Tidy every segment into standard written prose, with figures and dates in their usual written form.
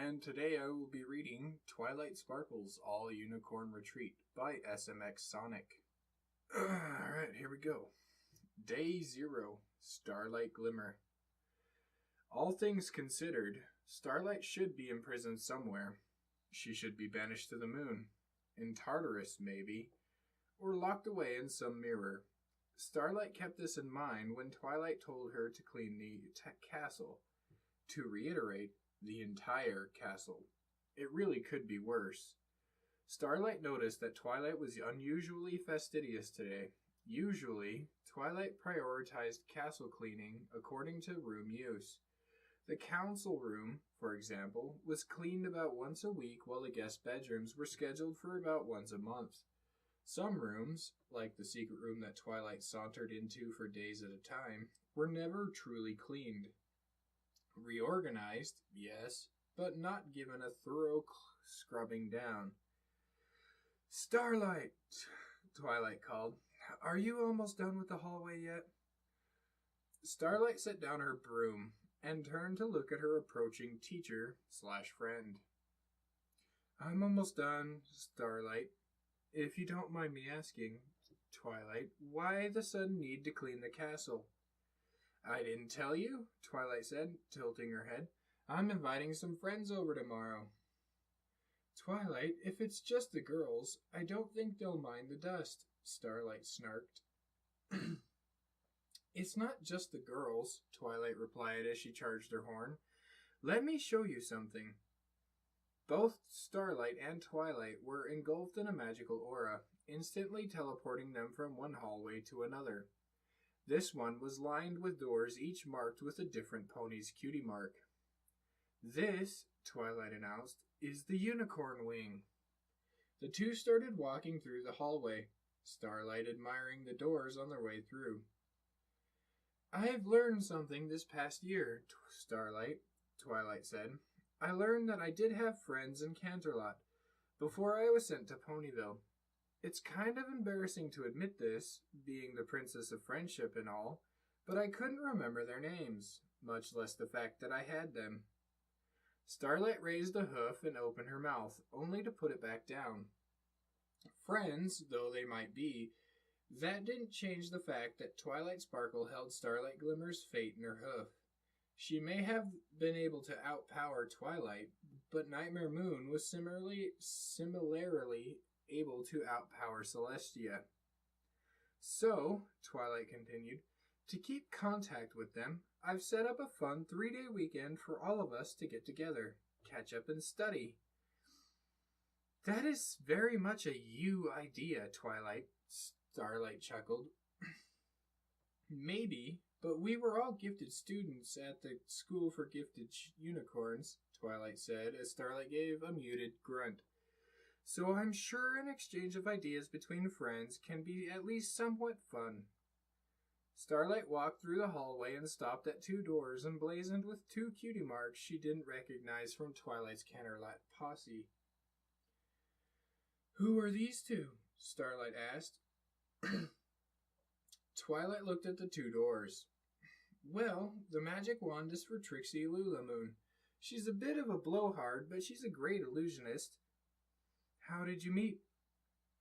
and today I will be reading Twilight Sparkle's All Unicorn Retreat by smxsonic. Alright, here we go. Day 0, Starlight Glimmer. All things considered, Starlight should be imprisoned somewhere. She should be banished to the moon. In Tartarus, maybe. Or locked away in some mirror. Starlight kept this in mind when Twilight told her to clean the castle. To reiterate, the entire castle. It really could be worse. Starlight noticed that Twilight was unusually fastidious today. Usually, Twilight prioritized castle cleaning according to room use. The council room, for example, was cleaned about once a week while the guest bedrooms were scheduled for about once a month. Some rooms, like the secret room that Twilight sauntered into for days at a time, were never truly cleaned. Reorganized, yes, but not given a thorough scrubbing down. "Starlight," Twilight called. "Are you almost done with the hallway yet?" Starlight set down her broom and turned to look at her approaching teacher/friend. "I'm almost done, Starlight. If you don't mind me asking, Twilight, why the sudden need to clean the castle?" "I didn't tell you," Twilight said, tilting her head. "I'm inviting some friends over tomorrow." "Twilight, if it's just the girls, I don't think they'll mind the dust," Starlight snarked. "It's not just the girls," Twilight replied as she charged her horn. "Let me show you something." Both Starlight and Twilight were engulfed in a magical aura, instantly teleporting them from one hallway to another. This one was lined with doors each marked with a different pony's cutie mark. "This," Twilight announced, "is the unicorn wing." The two started walking through the hallway, Starlight admiring the doors on their way through. "I've learned something this past year, Starlight," Twilight said. "I learned that I did have friends in Canterlot before I was sent to Ponyville. It's kind of embarrassing to admit this, being the Princess of Friendship and all, but I couldn't remember their names, much less the fact that I had them." Starlight raised a hoof and opened her mouth, only to put it back down. Friends though they might be, that didn't change the fact that Twilight Sparkle held Starlight Glimmer's fate in her hoof. She may have been able to outpower Twilight, but Nightmare Moon was similarly able to outpower Celestia. "So," Twilight continued, "to keep contact with them, I've set up a fun 3-day weekend for all of us to get together, catch up and study." "That is very much a you idea, Twilight," Starlight chuckled. "Maybe, but we were all gifted students at the School for Gifted Unicorns," Twilight said as Starlight gave a muted grunt. "So I'm sure an exchange of ideas between friends can be at least somewhat fun." Starlight walked through the hallway and stopped at 2 doors emblazoned with 2 cutie marks she didn't recognize from Twilight's Canterlot posse. "Who are these 2? Starlight asked. Twilight looked at the 2 doors. "Well, the magic wand is for Trixie Lulamoon. She's a bit of a blowhard, but she's a great illusionist." "How did you meet?"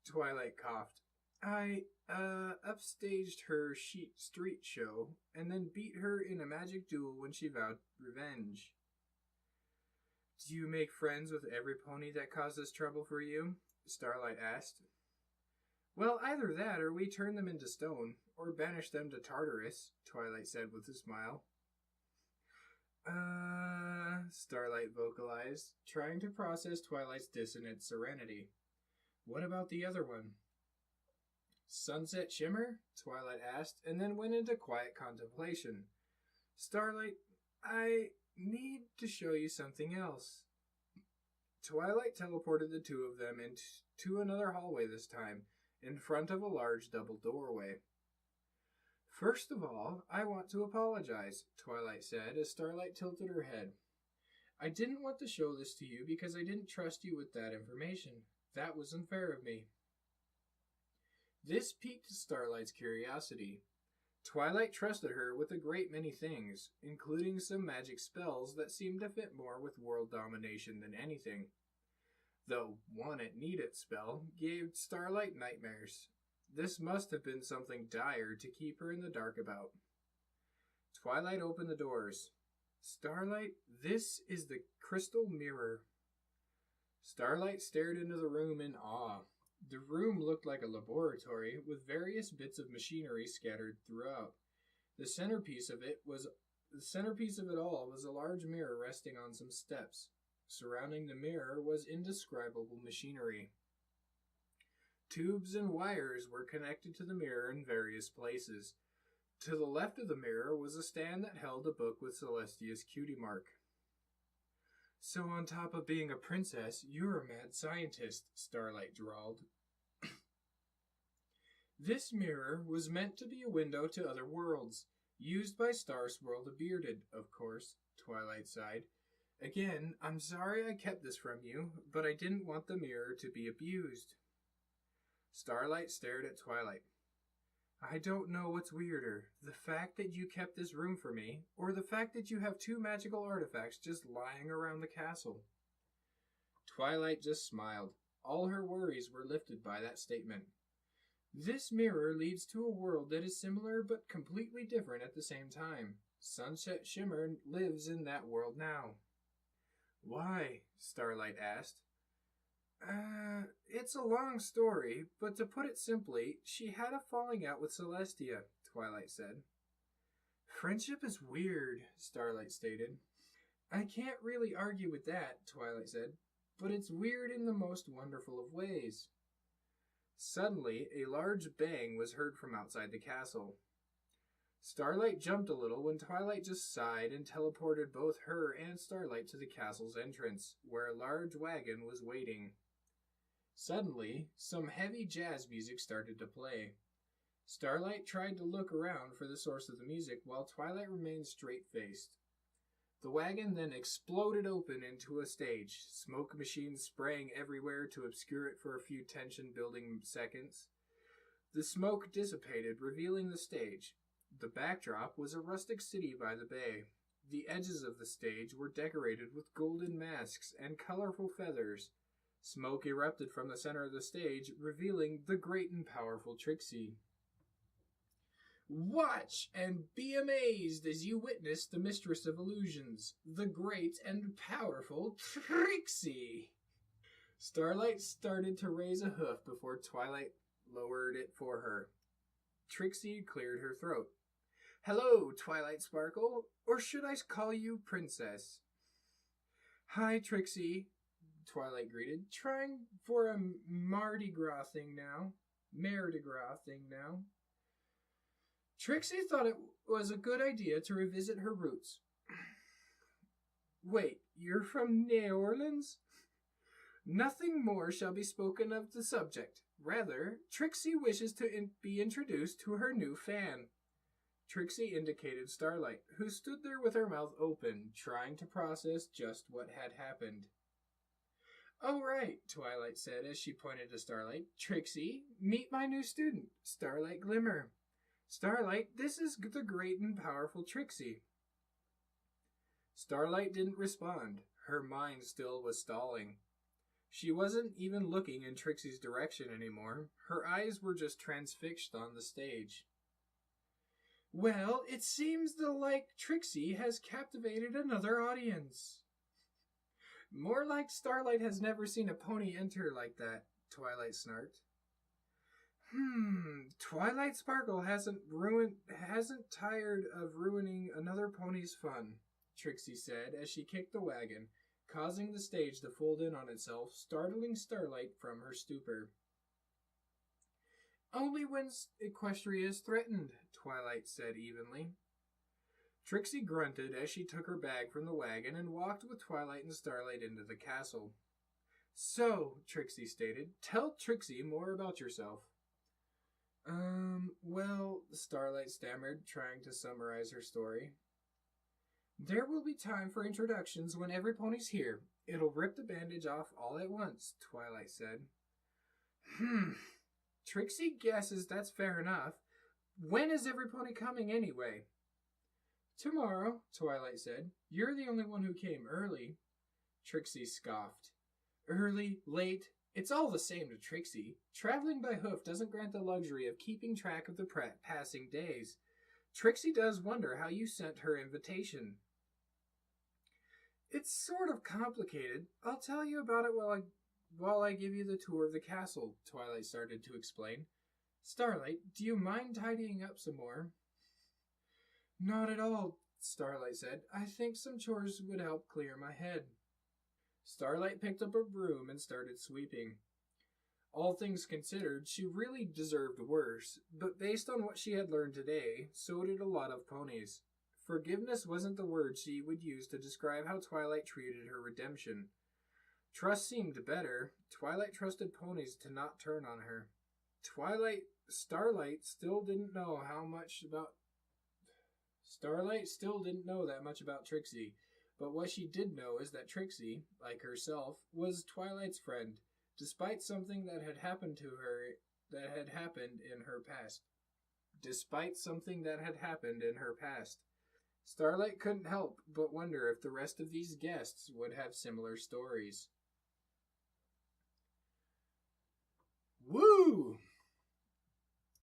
Twilight coughed. "I upstaged her street show, and then beat her in a magic duel when she vowed revenge." "Do you make friends with every pony that causes trouble for you?" Starlight asked. "Well, either that or we turn them into stone, or banish them to Tartarus," Twilight said with a smile. Starlight vocalized, trying to process Twilight's dissonant serenity. "What about the other one?" "Sunset Shimmer?" Twilight asked, and then went into quiet contemplation. "Starlight, I need to show you something else." Twilight teleported the 2 of them into another hallway this time, in front of a large double doorway. "First of all, I want to apologize," Twilight said as Starlight tilted her head. "I didn't want to show this to you because I didn't trust you with that information. That was unfair of me." This piqued Starlight's curiosity. Twilight trusted her with a great many things, including some magic spells that seemed to fit more with world domination than anything. Though one it needed spell gave Starlight nightmares. This must have been something dire to keep her in the dark about. Twilight opened the doors. Starlight, this is the crystal mirror. Starlight stared into the room in awe. The room looked like a laboratory with various bits of machinery scattered throughout. The centerpiece of it all was a large mirror resting on some steps. Surrounding the mirror was indescribable machinery. Tubes and wires were connected to the mirror in various places. To the left of the mirror was a stand that held a book with Celestia's cutie mark. So on top of being a princess, you're a mad scientist, Starlight drawled. This mirror was meant to be a window to other worlds, used by Starsworld the Bearded, of course, Twilight sighed. Again, I'm sorry I kept this from you, but I didn't want the mirror to be abused. Starlight stared at Twilight. I don't know what's weirder, the fact that you kept this room for me, or the fact that you have 2 magical artifacts just lying around the castle. Twilight just smiled. All her worries were lifted by that statement. This mirror leads to a world that is similar but completely different at the same time. Sunset Shimmer lives in that world now. Why? Starlight asked. It's a long story, but to put it simply, she had a falling out with Celestia, Twilight said. Friendship is weird, Starlight stated. I can't really argue with that, Twilight said, but it's weird in the most wonderful of ways. Suddenly, a large bang was heard from outside the castle. Starlight jumped a little when Twilight just sighed and teleported both her and Starlight to the castle's entrance, where a large wagon was waiting. Suddenly, some heavy jazz music started to play. Starlight tried to look around for the source of the music while Twilight remained straight-faced. The wagon then exploded open into a stage, smoke machines spraying everywhere to obscure it for a few tension-building seconds. The smoke dissipated, revealing the stage. The backdrop was a rustic city by the bay. The edges of the stage were decorated with golden masks and colorful feathers. Smoke erupted from the center of the stage, revealing the great and powerful Trixie. Watch and be amazed as you witness the mistress of illusions, the great and powerful Trixie. Starlight started to raise a hoof before Twilight lowered it for her. Trixie cleared her throat. Hello, Twilight Sparkle, or should I call you Princess? Hi, Trixie, Twilight greeted, trying for a Mardi Gras thing now. Trixie thought it was a good idea to revisit her roots. Wait, you're from New Orleans? Nothing more shall be spoken of the subject. Rather, Trixie wishes to be introduced to her new fan. Trixie indicated Starlight, who stood there with her mouth open, trying to process just what had happened. Oh, right, Twilight said as she pointed to Starlight. Trixie, meet my new student, Starlight Glimmer. Starlight, this is the great and powerful Trixie. Starlight didn't respond. Her mind still was stalling. She wasn't even looking in Trixie's direction anymore. Her eyes were just transfixed on the stage. Well, it seems Trixie has captivated another audience. More like Starlight has never seen a pony enter like that, Twilight snarked. Twilight Sparkle hasn't tired of ruining another pony's fun, Trixie said as she kicked the wagon, causing the stage to fold in on itself, startling Starlight from her stupor. Only when Equestria is threatened, Twilight said evenly. Trixie grunted as she took her bag from the wagon and walked with Twilight and Starlight into the castle. So, Trixie stated, tell Trixie more about yourself. Well, Starlight stammered, trying to summarize her story. There will be time for introductions when every pony's here. It'll rip the bandage off all at once, Twilight said. Trixie guesses that's fair enough, When is every pony coming anyway? Tomorrow, Twilight said. You're the only one who came early. Trixie scoffed. Early, late, it's all the same to Trixie. Traveling by hoof doesn't grant the luxury of keeping track of the passing days. Trixie does wonder how you sent her invitation. It's sort of complicated. I'll tell you about it while I give you the tour of the castle, Twilight started to explain. Starlight, do you mind tidying up some more? Not at all, Starlight said. I think some chores would help clear my head. Starlight picked up a broom and started sweeping. All things considered, she really deserved worse, but based on what she had learned today, so did a lot of ponies. Forgiveness wasn't the word she would use to describe how Twilight treated her redemption. Trust seemed better. Twilight trusted ponies to not turn on her. Starlight still didn't know that much about Trixie, but what she did know is that Trixie, like herself, was Twilight's friend, despite something that had happened to her in her past. Starlight couldn't help but wonder if the rest of these guests would have similar stories. Woo!